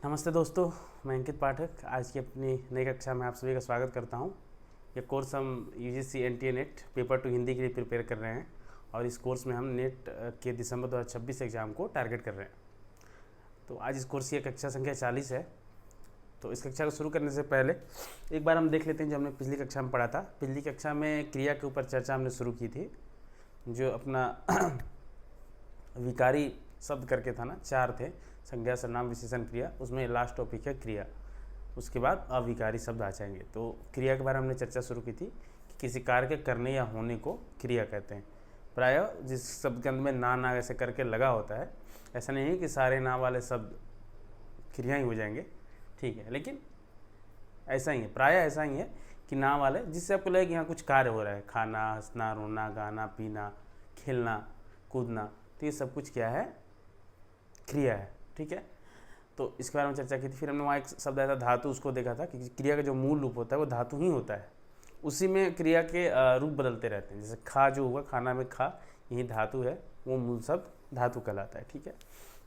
नमस्ते दोस्तों, मैं अंकित पाठक आज की अपनी नई कक्षा में आप सभी का स्वागत करता हूं। ये कोर्स हम UGC NTA net paper two Hindi के लिए प्रिपेयर कर रहे हैं और इस कोर्स में हम नेट के दिसंबर 2026 एग्ज़ाम को टारगेट कर रहे हैं। तो आज इस कोर्स की कक्षा संख्या 40 है। तो इस कक्षा को शुरू करने से पहले एक बार हम देख लेते हैं जो हमने पिछली कक्षा में पढ़ा था। पिछली कक्षा में क्रिया के ऊपर चर्चा हमने शुरू की थी, जो अपना विकारी शब्द करके था ना, 4 थे, संज्ञा, सर्वनाम, विशेषण, क्रिया। उसमें लास्ट टॉपिक है क्रिया, उसके बाद अविकारी शब्द आ जाएंगे। तो क्रिया के बारे में हमने चर्चा शुरू की थी कि किसी कार्य के करने या होने को क्रिया कहते हैं। प्रायः जिस शब्द के अंत में ना ऐसे करके लगा होता है, ऐसा नहीं है कि सारे ना वाले शब्द क्रिया ही हो जाएंगे, ठीक है, लेकिन ऐसा ही है, प्रायः ऐसा ही है कि ना वाले जिससे आपको लगे कि यहाँ कुछ कार्य हो रहा है, खाना, हंसना, रोना, गाना, पीना, खेलना, कूदना, तो ये सब कुछ क्या है, क्रिया है, ठीक है। तो इसके बारे में चर्चा की थी। फिर हमने वहाँ एक शब्द आया था धातु, उसको देखा था कि क्रिया का जो मूल रूप होता है वो धातु ही होता है, उसी में क्रिया के रूप बदलते रहते हैं। जैसे खा जो हुआ, खाना में खा, यही धातु है, वो मूल शब्द धातु कहलाता है, ठीक है।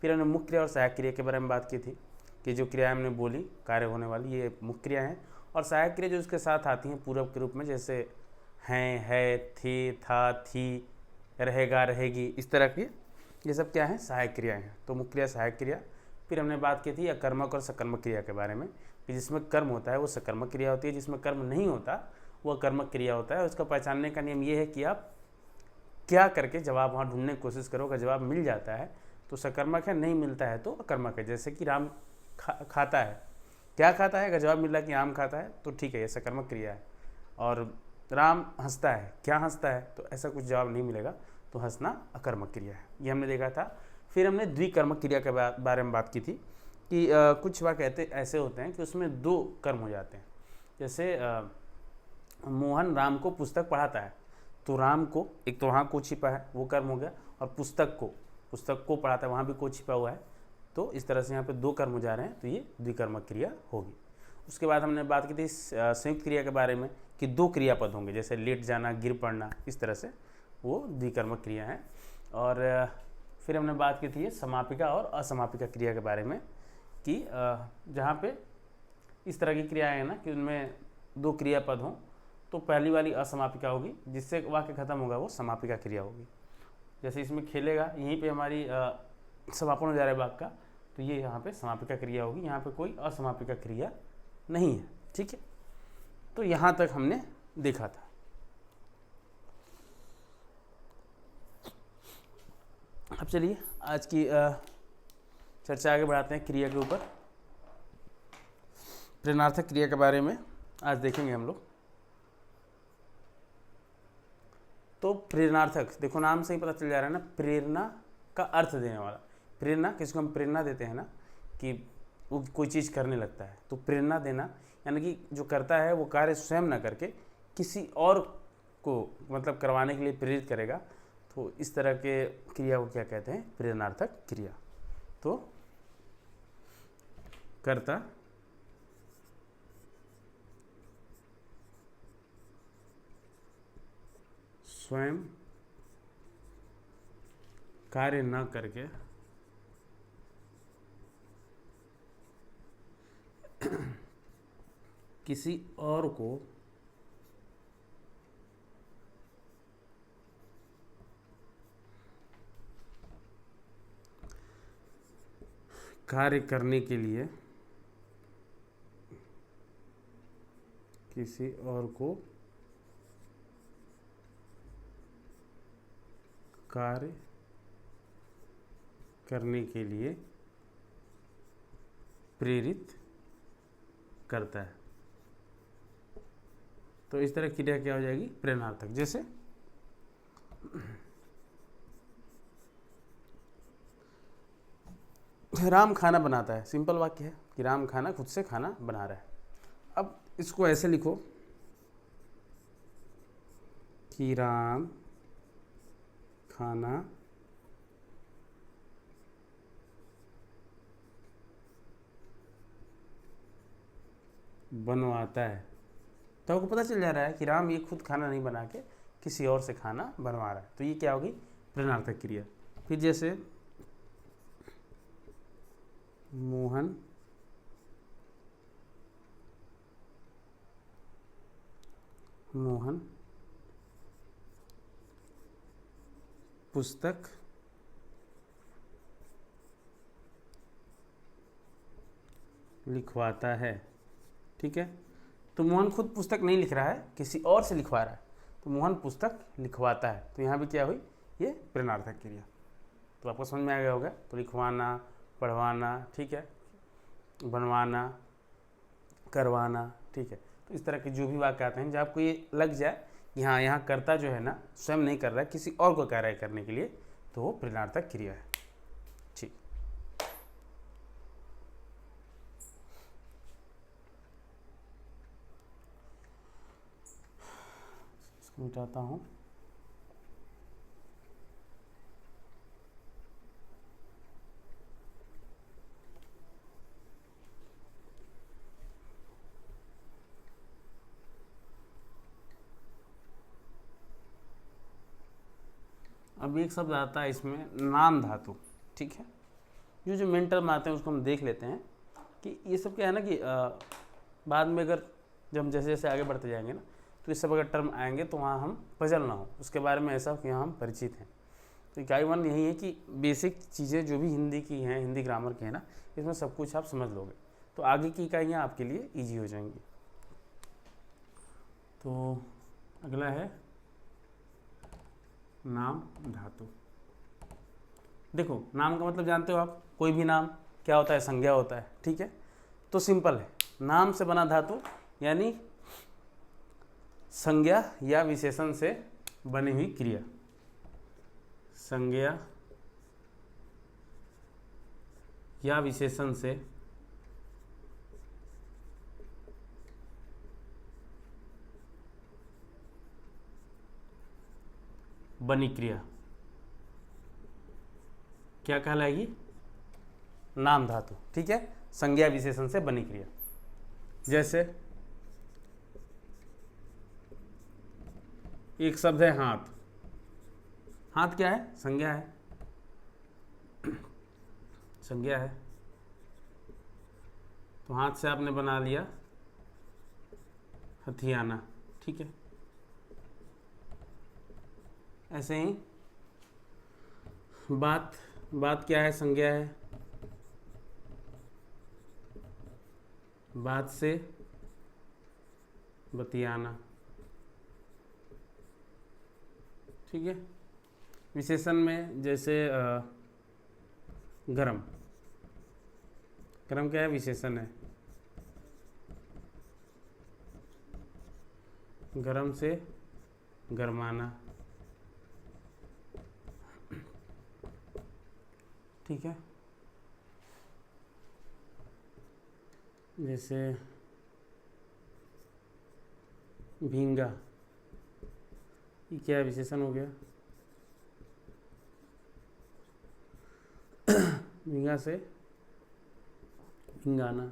फिर हमने मुख्य क्रिया और सहायक क्रिया के बारे में बात की थी कि जो क्रिया हमने बोली कार्य होने वाली, ये मुख्य क्रिया है, और सहायक क्रिया जो उसके साथ आती हैं पूरक के रूप में, जैसे हैं, है, थे, था, थी, रहेगा, रहेगी, इस तरह की, ये सब क्या है, सहायक क्रियाएं हैं। तो मुख्य क्रिया, सहायक क्रिया। फिर हमने बात की थी अकर्मक और सकर्मक क्रिया के बारे में कि जिसमें कर्म होता है वो सकर्मक क्रिया होती है, जिसमें कर्म नहीं होता वो अकर्मक क्रिया होता है। उसका पहचानने का नियम ये है कि आप क्या करके जवाब वहाँ ढूंढने की कोशिश करो, अगर जवाब मिल जाता है तो सकर्मक है, नहीं मिलता है तो अकर्मक है। जैसे कि राम खाता है, क्या खाता है, अगर जवाब मिल रहा है कि आम खाता है तो ठीक है, ये सकर्मक क्रिया है। और राम हंसता है, क्या हंसता है, तो ऐसा कुछ जवाब नहीं मिलेगा तो हंसना अकर्मक क्रिया है, ये हमने देखा था। फिर हमने द्विकर्मक क्रिया के बारे में बात की थी कि कुछ वाक्य कहते ऐसे होते हैं कि उसमें 2 कर्म हो जाते हैं। जैसे मोहन राम को पुस्तक पढ़ाता है, तो राम को, एक तो वहाँ को छिपा है, वो कर्म हो गया, और पुस्तक को पढ़ाता है, वहाँ भी को छिपा हुआ है, तो इस तरह से यहाँ पे 2 कर्म हो जा रहे हैं, तो ये द्विकर्मक क्रिया होगी। उसके बाद हमने बात की थी संयुक्त क्रिया के बारे में कि 2 क्रियापद होंगे, जैसे लेट जाना, गिर पड़ना, इस तरह से वो द्विकर्मक क्रिया है। और फिर हमने बात की थी समापिका और असमापिका क्रिया के बारे में कि जहाँ पे इस तरह की क्रियाएं हैं ना कि उनमें 2 क्रियापद हों, तो पहली वाली असमापिका होगी, जिससे वाक्य खत्म होगा वो समापिका क्रिया होगी। जैसे इसमें खेलेगा, यहीं पे हमारी समापन हो जा रहा है वाक्य का, तो ये यहाँ पे समापिका क्रिया होगी, यहाँ पे कोई असमापिका क्रिया नहीं है, ठीक है। तो यहाँ तक हमने देखा था। अब चलिए आज की चर्चा आगे बढ़ाते हैं क्रिया के ऊपर। प्रेरणार्थक क्रिया के बारे में आज देखेंगे हम लोग। तो प्रेरणार्थक, देखो नाम से ही पता चल जा रहा है ना, प्रेरणा का अर्थ देने वाला। प्रेरणा, किसको हम प्रेरणा देते हैं ना कि वो कोई चीज़ करने लगता है, तो प्रेरणा देना यानी कि जो करता है वो कार्य स्वयं ना करके किसी और को मतलब करवाने के लिए प्रेरित करेगा, तो इस तरह के क्रिया को क्या कहते हैं, प्रेरणार्थक क्रिया। तो कर्ता स्वयं कार्य न करके किसी और को कार्य करने के लिए किसी और को कार्य करने के लिए प्रेरित करता है, तो इस तरह क्रिया क्या हो जाएगी, प्रेरणार्थक। जैसे राम खाना बनाता है, सिंपल वाक्य है कि राम खाना खुद से खाना बना रहा है। अब इसको ऐसे लिखो कि राम खाना बनवाता है, तो आपको पता चल जा रहा है कि राम ये खुद खाना नहीं बना के किसी और से खाना बनवा रहा है, तो ये क्या होगी, प्रेरणार्थक क्रिया। फिर जैसे मोहन मोहन पुस्तक लिखवाता है। ठीक है, तो मोहन खुद पुस्तक नहीं लिख रहा है, किसी और से लिखवा रहा है, तो मोहन पुस्तक लिखवाता है। तो यहाँ भी क्या हुई, ये प्रेरणार्थक क्रिया। तो आपको समझ में आ गया होगा। तो लिखवाना, पढ़वाना, ठीक है, बनवाना, करवाना, ठीक है। तो इस तरह के जो भी वाक्य आते हैं, जब आपको ये लग जाए कि हाँ यहाँ कर्ता जो है ना स्वयं नहीं कर रहा है, किसी और को कार्य करने के लिए, तो वो प्रेरणार्थक क्रिया है। ठीक, इसको मिटाता हूँ। अब एक शब्द आता है इसमें, नाम धातु। ठीक है, जो मेंटल में आते हैं उसको हम देख लेते हैं कि ये सब क्या है ना कि बाद में अगर जब हम जैसे जैसे आगे बढ़ते जाएंगे ना, तो ये सब अगर टर्म आएंगे तो वहाँ हम पजल ना हो उसके बारे में, ऐसा कि यहाँ हम परिचित हैं। तो इकाई 1 यही है कि बेसिक चीज़ें जो भी हिंदी की हैं, हिंदी ग्रामर की है ना, इसमें सब कुछ आप समझ लोगे, तो आगे की इकाइयाँ आपके लिए ईजी हो जाएंगी। तो अगला है नाम धातु। देखो, नाम का मतलब जानते हो आप, कोई भी नाम क्या होता है, संज्ञा होता है। ठीक है, तो सिंपल है, नाम से बना धातु यानी संज्ञा या विशेषण से बनी हुई क्रिया। संज्ञा या विशेषण से बनी क्रिया क्या कहलाएगी, नाम धातु। ठीक है, संज्ञा विशेषण से बनी क्रिया। जैसे एक शब्द है हाथ, हाथ क्या है, संज्ञा है, संज्ञा है, तो हाथ से आपने बना लिया हथियाना। ठीक है, ऐसे ही बात, बात क्या है, संज्ञा है, बात से बतियाना। ठीक है, विशेषण में जैसे गरम, गरम क्या है, विशेषण है, गरम से गरमाना। ठीक है, जैसे भींगा, ये क्या है, विशेषण हो गया, भींगा से भिंगाना।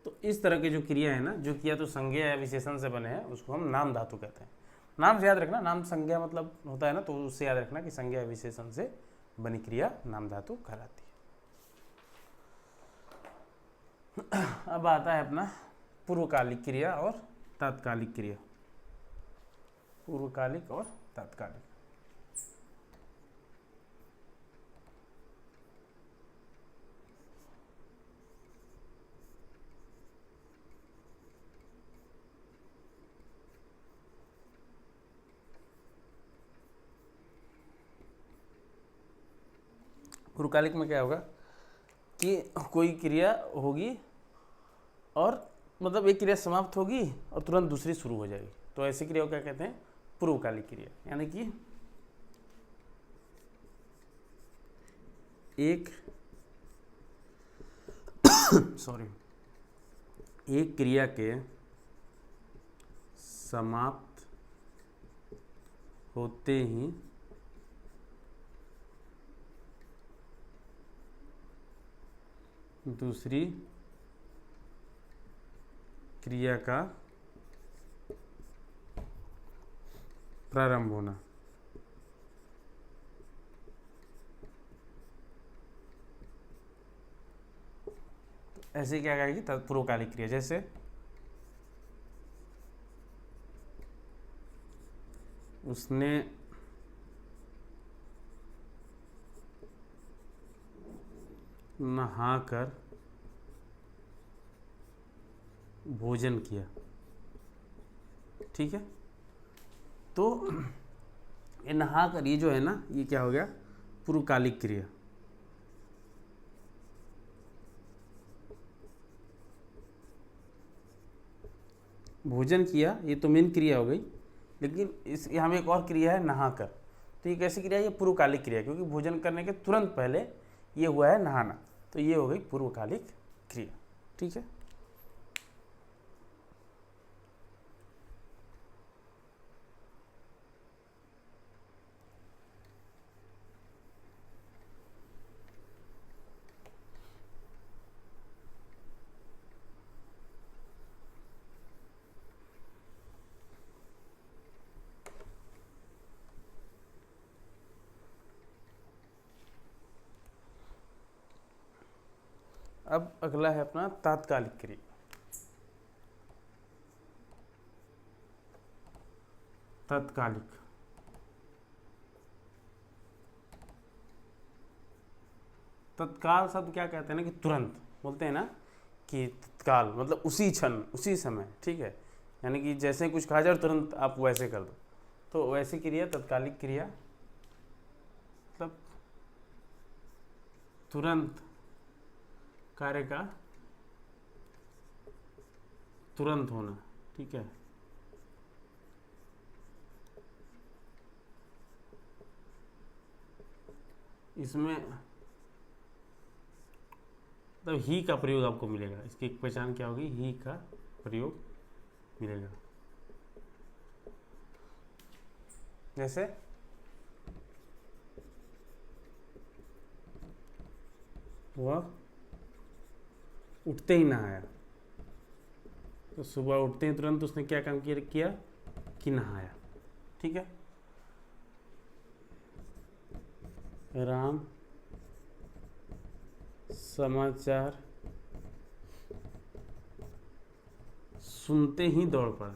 तो इस तरह की जो क्रिया है ना, जो किया तो संज्ञा या विशेषण से बने हैं, उसको हम नाम धातु कहते हैं। नाम से याद रखना, नाम संज्ञा मतलब होता है ना, तो उससे याद रखना कि संज्ञा या विशेषण से बनी क्रिया नाम धातु कहलाती है। अब आता है अपना पूर्वकालिक क्रिया और तात्कालिक क्रिया। पूर्वकालिक और तात्कालिक। पूर्वकालिक में क्या होगा कि कोई क्रिया होगी और मतलब एक क्रिया समाप्त होगी और तुरंत दूसरी शुरू हो जाएगी, तो ऐसी क्रिया को क्या कहते हैं, पूर्वकालिक क्रिया। यानी कि एक एक क्रिया के समाप्त होते ही दूसरी क्रिया का प्रारंभ होना। ऐसे क्या कहेगी पूर्वकालिक क्रिया, जैसे उसने नहाकर भोजन किया। ठीक है, तो ये नहाकर, ये जो है ना, ये क्या हो गया, पूर्वकालिक क्रिया। भोजन किया ये तो मेन क्रिया हो गई, लेकिन इस यहाँ में एक और क्रिया है नहाकर। तो ये कैसी क्रिया है, ये पूर्वकालिक क्रिया, क्योंकि भोजन करने के तुरंत पहले ये हुआ है नहाना, तो ये हो गई पूर्वकालिक क्रिया। ठीक है, अब अगला है अपना तात्कालिक क्रिया। तात्कालिक, तत्काल शब्द क्या कहते हैं ना, कि तुरंत बोलते हैं ना, कि तत्काल मतलब उसी क्षण उसी समय। ठीक है, यानी कि जैसे कुछ कहा जाए तुरंत आप वैसे कर दो, तो वैसी क्रिया तत्कालिक क्रिया, मतलब तुरंत कार्य का तुरंत होना। ठीक है, इसमें मतलब ही का प्रयोग आपको मिलेगा, इसकी एक पहचान क्या होगी, ही का प्रयोग मिलेगा। जैसे वह उठते ही नहाया, तो सुबह उठते ही तुरंत उसने क्या काम किया कि नहाया। ठीक है, राम समाचार सुनते ही दौड़ पड़ा।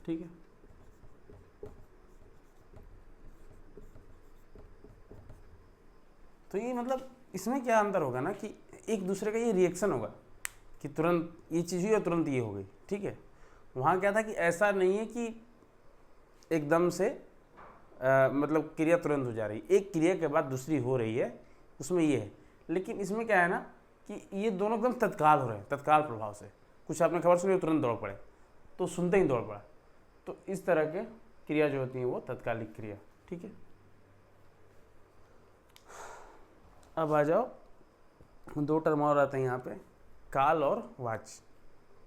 ठीक है, तो ये मतलब इसमें क्या अंतर होगा ना, कि एक दूसरे का ये रिएक्शन होगा, कि तुरंत ये चीज़ हुई और तुरंत ये हो गई। ठीक है, वहाँ क्या था कि ऐसा नहीं है कि एकदम से मतलब क्रिया तुरंत हो जा रही, एक क्रिया के बाद दूसरी हो रही है, उसमें ये है। लेकिन इसमें क्या है ना, कि ये दोनों एकदम तत्काल हो रहे हैं, तत्काल प्रभाव से। कुछ आपने खबर सुनी तुरंत दौड़ पड़े, तो सुनते ही दौड़ पड़ा। तो इस तरह के क्रिया जो होती हैं वो तत्कालिक क्रिया। ठीक है, अब आ जाओ, दो टर्म और आते हैं यहाँ पे, काल और वाच।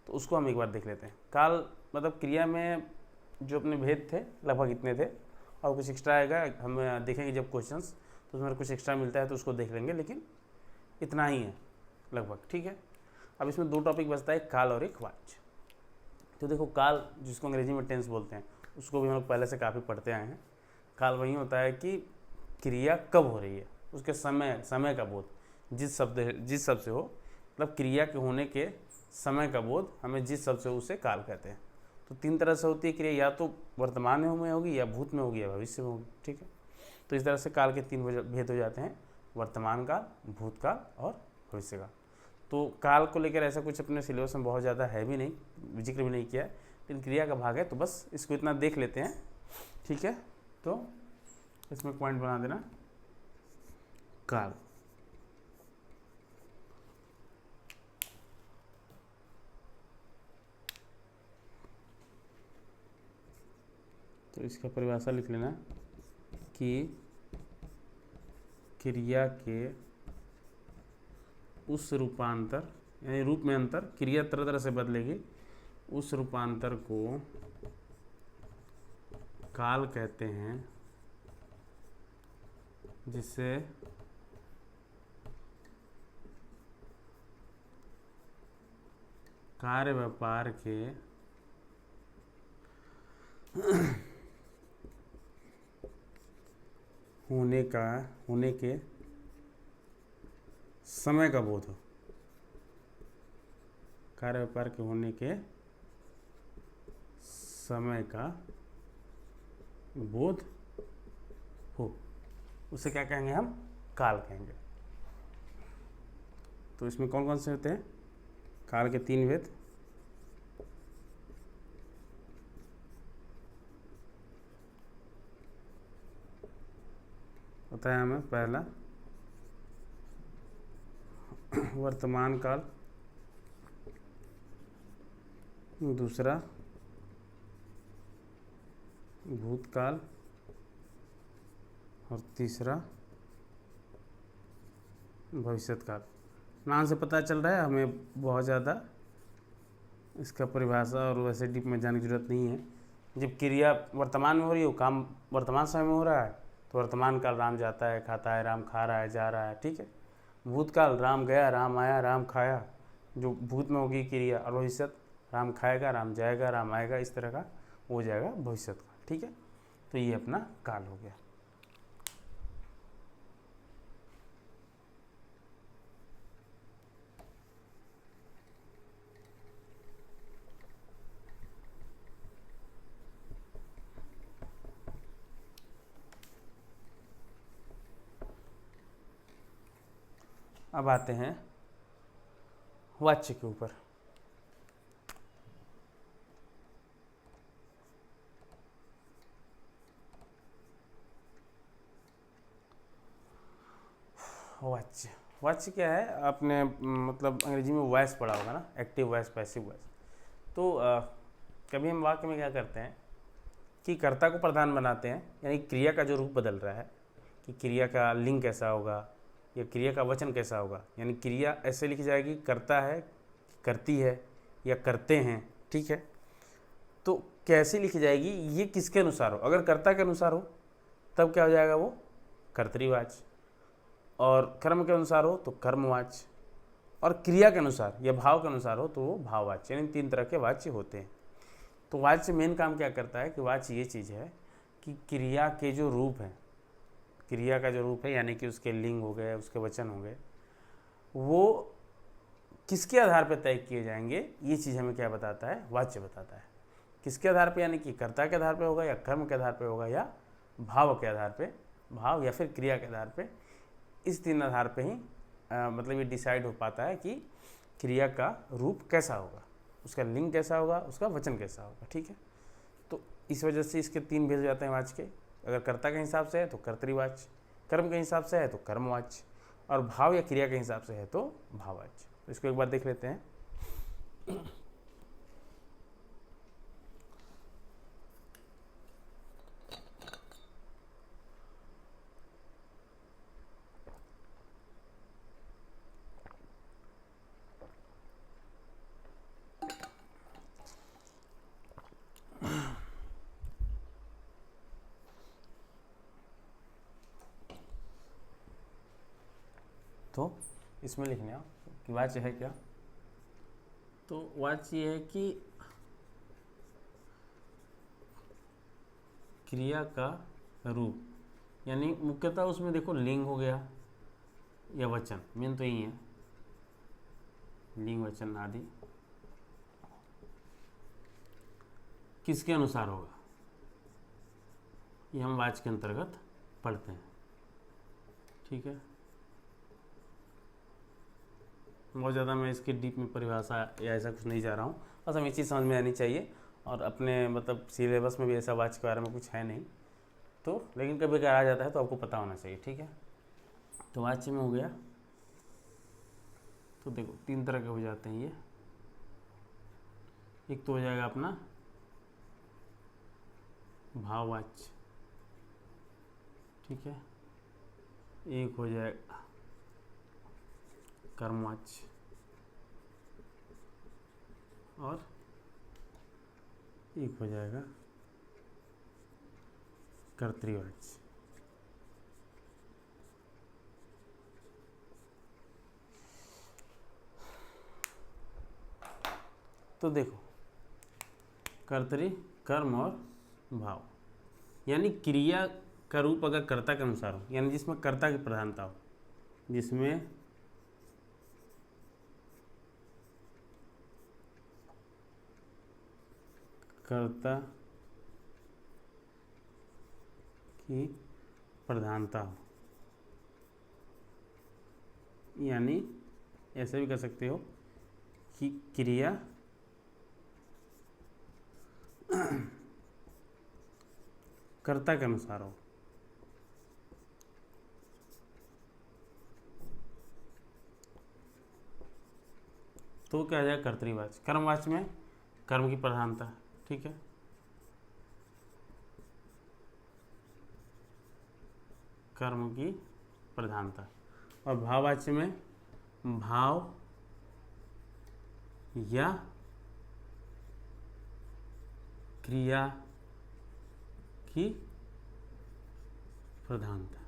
तो उसको हम एक बार देख लेते हैं। काल मतलब क्रिया में जो अपने भेद थे लगभग इतने थे, और कुछ एक्स्ट्रा आएगा हम देखेंगे जब क्वेश्चंस, तो उसमें कुछ एक्स्ट्रा मिलता है तो उसको देख लेंगे, लेकिन इतना ही है लगभग। ठीक है, अब इसमें दो टॉपिक बचता है, काल और एक वाच। तो देखो, काल जिसको अंग्रेजी में टेंस बोलते हैं, उसको भी हम लोग पहले से काफ़ी पढ़ते आए हैं। काल वही होता है कि क्रिया कब हो रही है, उसके समय का बोध जिस शब्द से हो, मतलब क्रिया के होने के समय का बोध हमें जिस शब्द से उसे काल कहते हैं। तो तीन तरह से होती है क्रिया, या तो वर्तमान में होगी, या भूत में होगी, या भविष्य में होगी। ठीक है, तो इस तरह से काल के तीन भेद हो जाते हैं, वर्तमान काल, भूतकाल और भविष्य काल। तो काल को लेकर ऐसा कुछ अपने सिलेबस में बहुत ज़्यादा है भी नहीं, जिक्र भी नहीं किया है, लेकिन क्रिया का भाग है, तो बस इसको इतना देख लेते हैं। ठीक है, तो इसमें पॉइंट बना देना, काल। तो इसका परिभाषा लिख लेना कि क्रिया के उस रूपांतर, यानी रूप में अंतर, क्रिया तरह तरह से बदलेगी, उस रूपांतर को काल कहते हैं, जिससे कार्य व्यापार के होने के समय का बोध हो। कार्य व्यापार के होने के समय का बोध हो, उसे क्या कहेंगे हम? काल कहेंगे। तो इसमें कौन कौन से होते हैं? काल के 3 भेद। बताया हमें, पहला वर्तमान काल, दूसरा भूतकाल, और तीसरा भविष्यत काल। नाम से पता चल रहा है हमें बहुत ज़्यादा इसका परिभाषा और वैसे डीप में जाने की जरूरत नहीं है। जब क्रिया वर्तमान में हो रही हो, काम वर्तमान समय में हो रहा है, तो वर्तमान काल राम जाता है, खाता है, राम खा रहा है, जा रहा है, ठीक है। भूतकाल राम गया, राम आया, राम खाया, जो भूत में होगी क्रिया। और भविष्यत राम खाएगा, राम जाएगा, राम आएगा, इस तरह का हो जाएगा भविष्यत काल, ठीक है। तो ये अपना काल हो गया। अब आते हैं वाच्य के ऊपर। वाच्य, वाच्य क्या है? आपने मतलब अंग्रेजी में वॉइस पढ़ा होगा ना, एक्टिव वॉइस, पैसिव वॉइस। तो कभी हम वाक्य में क्या करते हैं कि कर्ता को प्रधान बनाते हैं, यानी क्रिया का जो रूप बदल रहा है, कि क्रिया का लिंग कैसा होगा या क्रिया का वचन कैसा होगा। यानी क्रिया ऐसे लिखी जाएगी, करता है, करती है, या करते हैं, ठीक है। तो कैसे लिखी जाएगी? ये किसके अनुसार हो? अगर कर्ता के अनुसार हो तब क्या हो जाएगा? वो कर्तृवाच्य। और कर्म के अनुसार हो तो कर्मवाच्य, और क्रिया के अनुसार या भाव के अनुसार हो तो वो भाववाच्य। यानी 3 तरह के वाच्य होते हैं। तो वाच्य मेन काम क्या करता है कि वाच्य ये चीज़ है कि क्रिया के जो रूप हैं, क्रिया का जो रूप है, यानी कि उसके लिंग हो गए, उसके वचन हो गए, वो किसके आधार पर तय किए जाएंगे, ये चीज़ हमें क्या बताता है? वाच्य बताता है। किसके आधार पर? यानी कि कर्ता के आधार पर होगा, या कर्म के आधार पर होगा, या भाव के आधार पर, भाव या फिर क्रिया के आधार पर। इस 3 आधार पे ही मतलब ये डिसाइड हो पाता है कि क्रिया का रूप कैसा होगा, उसका लिंग कैसा होगा, उसका वचन कैसा होगा, ठीक है। तो इस वजह से इसके 3 भेद जाते हैं वाच्य के। अगर कर्ता के हिसाब से है तो कर्तृवाच्य, कर्म के हिसाब से है तो कर्मवाच्य, और भाव या क्रिया के हिसाब से है तो भाववाच्य। तो इसको एक बार देख लेते हैं। तो इसमें लिखने आओ कि वाच्य है क्या। तो वाच्य ये है कि क्रिया का रूप, यानी मुख्यतः उसमें देखो लिंग हो गया या वचन, मेन तो यही है, लिंग वचन आदि किसके अनुसार होगा, ये हम वाच्य के अंतर्गत पढ़ते हैं, ठीक है। बहुत ज़्यादा मैं इसके डीप में परिभाषा या ऐसा कुछ नहीं जा रहा हूँ, बस हमें ये चीज़ समझ में आनी चाहिए। और अपने मतलब सिलेबस में भी ऐसा वाच्य के बारे में कुछ है नहीं, तो लेकिन कभी अगर आ जाता है तो आपको पता होना चाहिए, ठीक है। तो वाच्य में हो गया, तो देखो 3 तरह के हो जाते हैं ये। एक तो हो जाएगा अपना भाववाच्य, ठीक है। एक हो जाएगा कर्मवाच्य, और एक हो जाएगा कर्तृवाच्य। तो देखो कर्तरी, कर्म और भाव, यानी क्रिया का रूप अगर कर्ता के अनुसार हो, यानी जिसमें कर्ता की प्रधानता हो, जिसमें कर्ता की प्रधानता हो, यानी ऐसे भी कर सकते हो कि क्रिया कर्ता के अनुसार हो। तो क्या आ जाएगा कर्तरीवाच्य। कर्मवाच्य में कर्म की प्रधानता, ठीक है। कर्म की प्रधानता। और भाववाच्य में भाव या क्रिया की प्रधानता,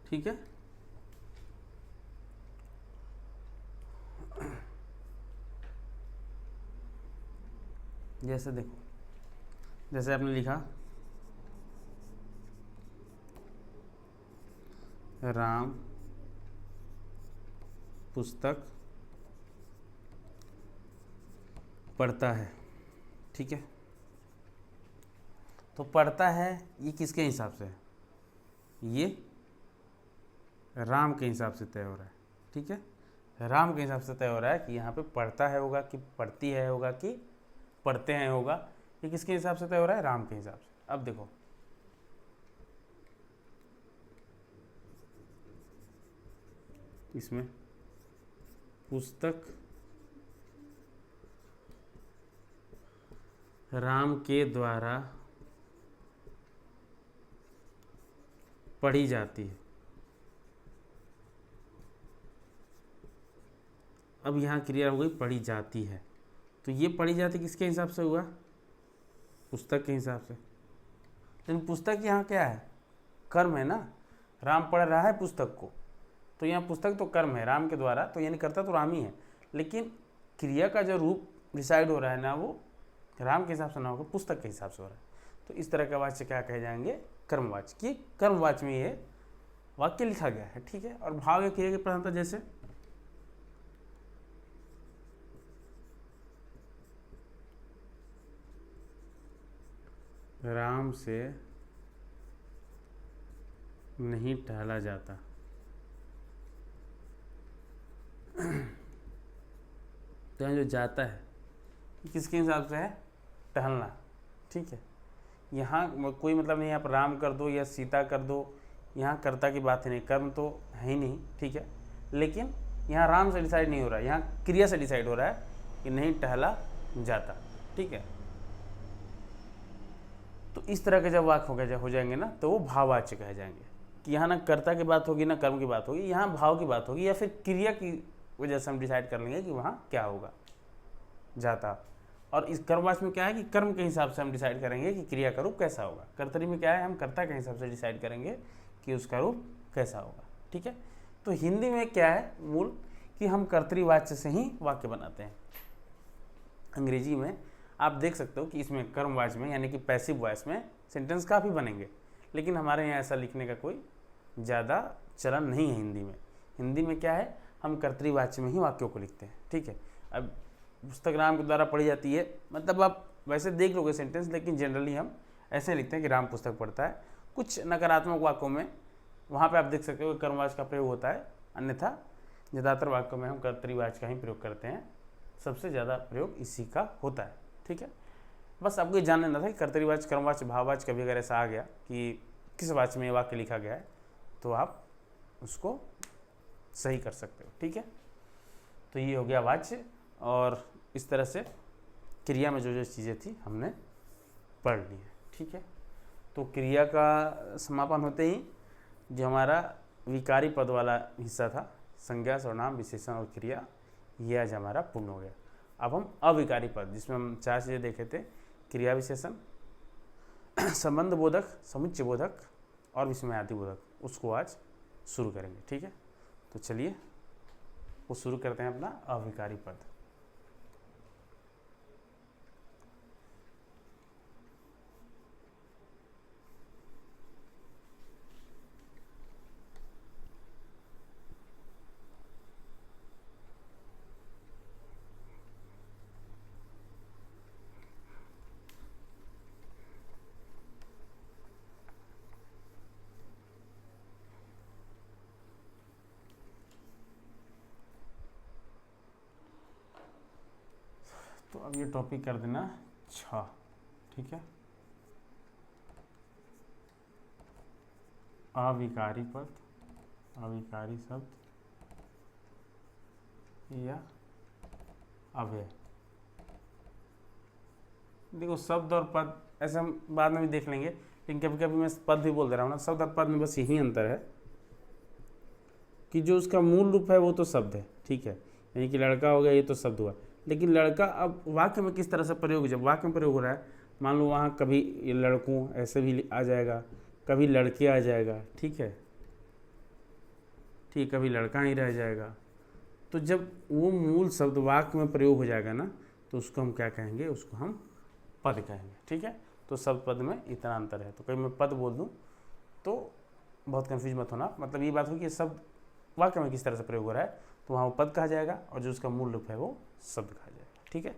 ठीक है। जैसे देखो, जैसे आपने लिखा राम पुस्तक पढ़ता है, ठीक है। तो पढ़ता है ये किसके हिसाब से है? ये राम के हिसाब से तय हो रहा है, ठीक है। राम के हिसाब से तय हो रहा है कि यहाँ पे पढ़ता है होगा कि पढ़ती है होगा कि पढ़ते हैं होगा। ये किसके हिसाब से तय हो रहा है? राम के हिसाब से। अब देखो, इसमें पुस्तक राम के द्वारा पढ़ी जाती है। अब यहाँ क्रिया हो गई पढ़ी जाती है, तो ये पढ़ी जाती किसके हिसाब से हुआ? पुस्तक के हिसाब से। लेकिन पुस्तक यहाँ क्या है? कर्म है ना। राम पढ़ रहा है पुस्तक को, तो यहाँ पुस्तक तो कर्म है राम के द्वारा, तो यानी करता तो राम ही है, लेकिन क्रिया का जो रूप डिसाइड हो रहा है ना, वो राम के हिसाब से ना होकर पुस्तक के हिसाब से हो रहा है। तो इस तरह का वाच्य क्या कहे जाएंगे? कर्मवाच्य। कि कर्मवाच्य में ये वाक्य लिखा गया है, ठीक है। और भाव या क्रिया की प्रधानता, जैसे राम से नहीं टहला जाता, तो यहाँ जो जाता है किसके हिसाब से है? टहलना, ठीक है। यहाँ कोई मतलब नहीं, यहाँ पर राम कर दो या सीता कर दो, यहाँ कर्ता की बात ही नहीं, कर्म तो है ही नहीं, ठीक है। लेकिन यहाँ राम से डिसाइड नहीं हो रहा है, यहाँ क्रिया से डिसाइड हो रहा है कि नहीं टहला जाता, ठीक है। तो इस तरह के जब वाक्य हो जाएंगे ना, तो वो भाववाच्य कहे जाएंगे। कि यहाँ ना कर्ता की बात होगी ना कर्म की बात होगी, यहाँ भाव की बात होगी, या फिर क्रिया की वजह से हम डिसाइड कर लेंगे कि वहाँ क्या होगा, जाता। और इस कर्मवाच्य में क्या है कि कर्म के हिसाब से हम डिसाइड करेंगे कि क्रिया का रूप कैसा होगा। कर्तरी में क्या है? हम कर्ता के हिसाब से डिसाइड करेंगे कि उसका रूप कैसा होगा, ठीक है। तो हिंदी में क्या है मूल, कि हम कर्तरीवाच्य से ही वाक्य बनाते हैं। अंग्रेजी में आप देख सकते हो कि इसमें कर्मवाच्य में यानी कि पैसिव वॉइस में सेंटेंस काफ़ी बनेंगे, लेकिन हमारे यहाँ ऐसा लिखने का कोई ज़्यादा चलन नहीं है हिंदी में। हिंदी में क्या है, हम कर्तरीवाच्य में ही वाक्यों को लिखते हैं, ठीक है। अब पुस्तक राम के द्वारा पढ़ी जाती है, मतलब आप वैसे देख लोगे सेंटेंस, लेकिन जनरली हम ऐसे लिखते हैं कि राम पुस्तक पढ़ता है। कुछ नकारात्मक वाक्यों में वहाँ पे आप देख सकते हो कि कर्मवाच्य का प्रयोग होता है, अन्यथा ज़्यादातर वाक्यों में हम कर्तरीवाच्य का ही प्रयोग करते हैं। सबसे ज़्यादा प्रयोग इसी का होता है, ठीक है। बस आपको ये जान लेना था कि कर्तरीवाच्य, कर्मवाच्य, भाववाच्य कभी अगर ऐसा आ गया कि किस वाच्य में ये वाक्य लिखा गया है, तो आप उसको सही कर सकते हो, ठीक है। तो ये हो गया वाच्य, और इस तरह से क्रिया में जो जो चीज़ें थी हमने पढ़ ली है, ठीक है। तो क्रिया का समापन होते ही जो हमारा विकारी पद वाला हिस्सा था, संज्ञा, सर्वनाम, विशेषण और क्रिया, ये आज हमारा पूर्ण हो गया। अब हम अविकारी पद, जिसमें हम 4 चीज़ें देखे थे, क्रिया विशेषण, संबंध बोधक, समुच्चय बोधक और विस्मयादि बोधक, उसको आज शुरू करेंगे, ठीक है। तो चलिए वो शुरू करते हैं अपना अविकारी पद। अब ये टॉपिक कर देना 6, ठीक है। अविकारी पद, अविकारी शब्द या अव्यय। देखो शब्द और पद ऐसे हम बाद में भी देख लेंगे, लेकिन कभी कभी मैं पद भी बोल दे रहा हूँ ना। शब्द और पद में बस यही अंतर है कि जो उसका मूल रूप है वो तो शब्द है, ठीक है। यानी कि लड़का हो गया, ये तो शब्द हुआ, लेकिन लड़का अब वाक्य में किस तरह से प्रयोग, जब वाक्य में प्रयोग हो रहा है, मान लो वहाँ कभी ये लड़कों ऐसे भी आ जाएगा, कभी लड़के आ जाएगा, ठीक है, ठीक, कभी लड़का ही रह जाएगा। तो जब वो मूल शब्द वाक्य में प्रयोग हो जाएगा ना, तो उसको हम क्या कहेंगे, उसको हम पद कहेंगे, ठीक है। तो शब्द पद में इतना अंतर है। तो कहीं मैं पद बोल दूँ तो बहुत कंफ्यूज मत होना, मतलब ये बात हो कि शब्द वाक्य में किस तरह से प्रयोग हो रहा है, तो वहाँ वो पद कहा जाएगा, और जो उसका मूल रूप है वो शब्द कहा जाएगा, ठीक है।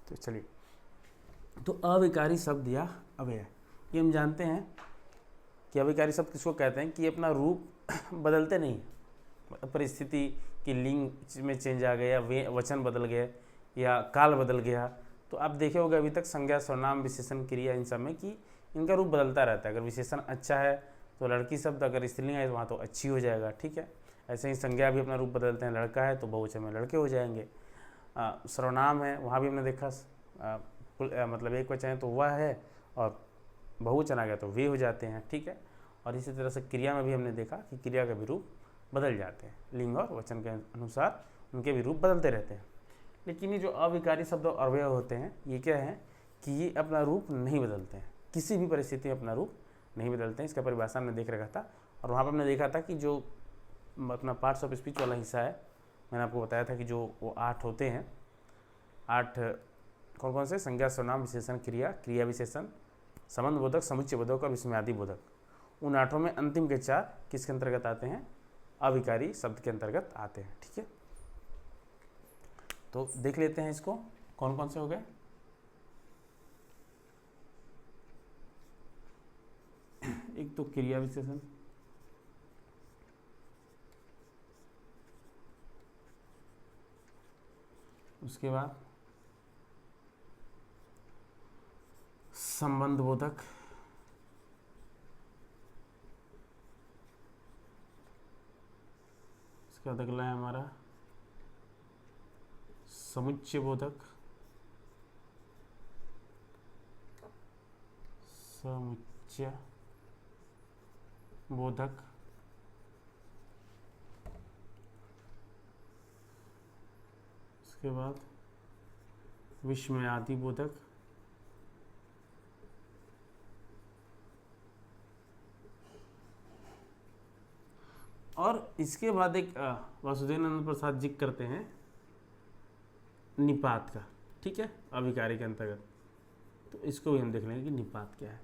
तो चलिए, तो अविकारी शब्द या अव्यय, ये हम जानते हैं कि अविकारी शब्द किसको कहते हैं, कि अपना रूप बदलते नहीं, परिस्थिति की लिंग में चेंज आ गया, वचन बदल गए या काल बदल गया। तो आप देखे होंगे अभी तक संज्ञा, सर्वनाम, विशेषण, क्रिया, इन सब में कि इनका रूप बदलता रहता है। अगर विशेषण अच्छा है तो लड़की शब्द, अगर स्त्रीलिंग है तो वहाँ तो अच्छी हो जाएगा, ठीक है। ऐसे ही संज्ञा भी अपना रूप बदलते हैं, लड़का है तो बहुवचन में लड़के हो जाएंगे। सर्वनाम है, वहाँ भी हमने देखा मतलब एक वचन है तो वह है, और बहुवचन आ गया तो वे हो जाते हैं, ठीक है। और इसी तरह से क्रिया में भी हमने देखा कि क्रिया का भी रूप बदल जाते हैं, लिंग और वचन के अनुसार उनके भी रूप बदलते रहते हैं। लेकिन ये जो अविकारी शब्द और अव्यय होते हैं, ये क्या है कि ये अपना रूप नहीं बदलते हैं, किसी भी परिस्थिति में अपना रूप नहीं बदलते हैं। इसका परिभाषा हमने देख रखा था, और वहाँ पर हमने देखा था कि जो अपना पार्ट्स ऑफ स्पीच वाला हिस्सा है, मैंने आपको बताया था कि जो वो 8 होते हैं, 8 कौन कौन से, संज्ञा, सर्वनाम, विशेषण, क्रिया, क्रिया विशेषण, संबंध बोधक, समुच्चय बोधक और विस्मयादि बोधक। उन 8 में अंतिम के 4 किसके अंतर्गत आते हैं, अविकारी शब्द के अंतर्गत आते हैं, ठीक है। तो देख लेते हैं इसको, कौन कौन से हो गए। एक तो क्रिया विशेषण, उसके बाद संबंध बोधक, उसके बाद अगला है हमारा समुच्चय बोधक, समुच्चय बोधक, उसके बाद विस्मयादि बोधक, और इसके बाद एक वासुदेवानंद प्रसाद जी करते हैं निपात का, ठीक है, अविकारी के अंतर्गत। तो इसको भी हम देख लेंगे कि निपात क्या है।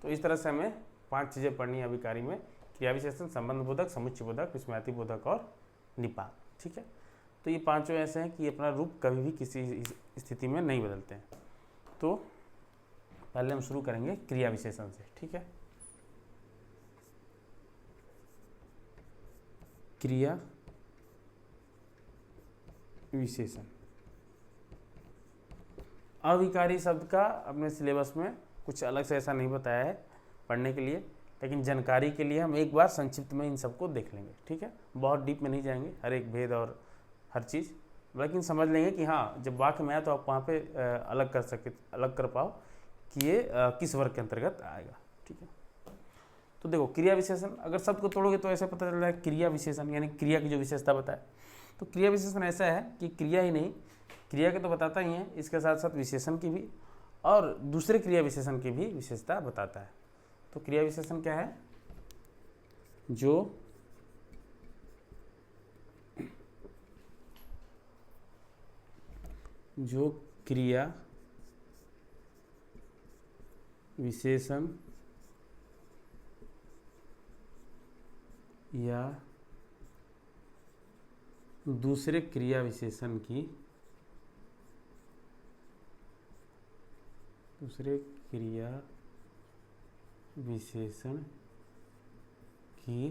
तो इस तरह से हमें 5 चीज़ें पढ़नी है अविकारी में, क्रिया विशेषण, संबंध बोधक, समुच्चय बोधक, विस्मयादि बोधक और निपात, ठीक है। तो ये 5 ऐसे हैं कि अपना रूप कभी भी किसी स्थिति में नहीं बदलते हैं। तो पहले हम शुरू करेंगे क्रिया विशेषण से, ठीक है। क्रिया विशेषण, अविकारी शब्द का अपने सिलेबस में कुछ अलग से ऐसा नहीं बताया है पढ़ने के लिए, लेकिन जानकारी के लिए हम एक बार संक्षिप्त में इन सबको देख लेंगे, ठीक है। बहुत डीप में नहीं जाएंगे, हर एक भेद और हर चीज़, लेकिन समझ लेंगे कि हाँ, जब वाक्य में आए तो आप वहाँ पे अलग कर पाओ कि ये किस वर्ग के अंतर्गत आएगा, ठीक है। तो देखो क्रिया विशेषण, अगर शब्द को तोड़ोगे तो ऐसा पता चल रहा है क्रिया विशेषण यानी क्रिया की जो विशेषता बताए। तो क्रिया विशेषण ऐसा है कि क्रिया ही नहीं, क्रिया के तो बताता ही है, इसके साथ साथ विशेषण की भी और दूसरे क्रिया विशेषण की भी विशेषता बताता है। तो क्रिया विशेषण क्या है, जो क्रिया विशेषण या दूसरे क्रिया विशेषण की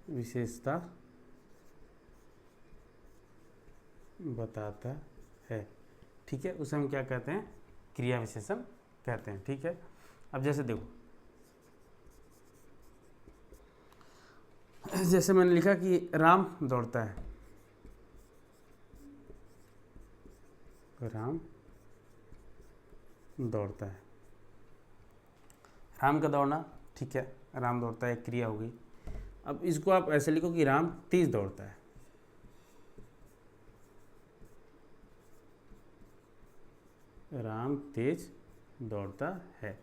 विशेषता बताता है, ठीक है, उसे हम क्या कहते हैं, क्रिया विशेषण कहते हैं, ठीक है। अब जैसे देखो, जैसे मैंने लिखा कि राम दौड़ता है, राम दौड़ता है, राम का दौड़ना, ठीक है, राम दौड़ता है एक क्रिया हो गई। अब इसको आप ऐसे लिखो कि राम तेज दौड़ता है, राम तेज दौड़ता है,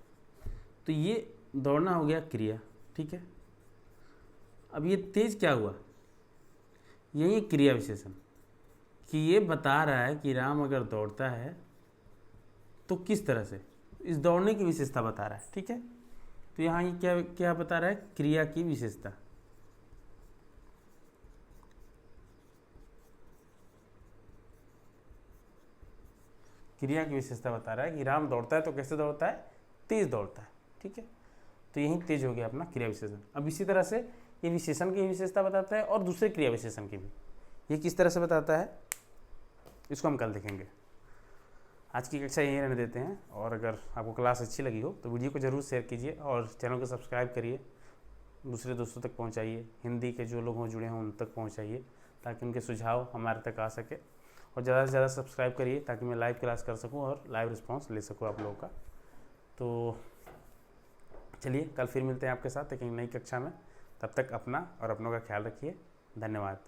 तो ये दौड़ना हो गया क्रिया, ठीक है। अब ये तेज क्या हुआ, यही क्रिया विशेषण, कि ये बता रहा है कि राम अगर दौड़ता है तो किस तरह से, इस दौड़ने की विशेषता बता रहा है, ठीक है। तो यहाँ ये क्या क्या बता रहा है, क्रिया की विशेषता, क्रिया की विशेषता बता रहा है कि राम दौड़ता है तो कैसे दौड़ता है, तेज दौड़ता है, ठीक है। तो यही तेज हो गया अपना क्रिया विशेषण। अब इसी तरह से ये विशेषण की विशेषता बताता है और दूसरे क्रिया विशेषण की भी। ये किस तरह से बताता है, इसको हम कल देखेंगे। आज की कक्षा यहीं रहने देते हैं, और अगर आपको क्लास अच्छी लगी हो तो वीडियो को ज़रूर शेयर कीजिए और चैनल को सब्सक्राइब करिए, दूसरे दोस्तों तक पहुंचाइए, हिंदी के जो लोग हों जुड़े हों उन तक पहुंचाइए, ताकि उनके सुझाव हमारे तक आ सके। और ज़्यादा से ज़्यादा सब्सक्राइब करिए ताकि मैं लाइव क्लास कर सकूं और लाइव रिस्पांस ले सकूं आप लोगों का। तो चलिए कल फिर मिलते हैं आपके साथ एक नई कक्षा में, तब तक अपना और अपनों का ख्याल रखिए। धन्यवाद।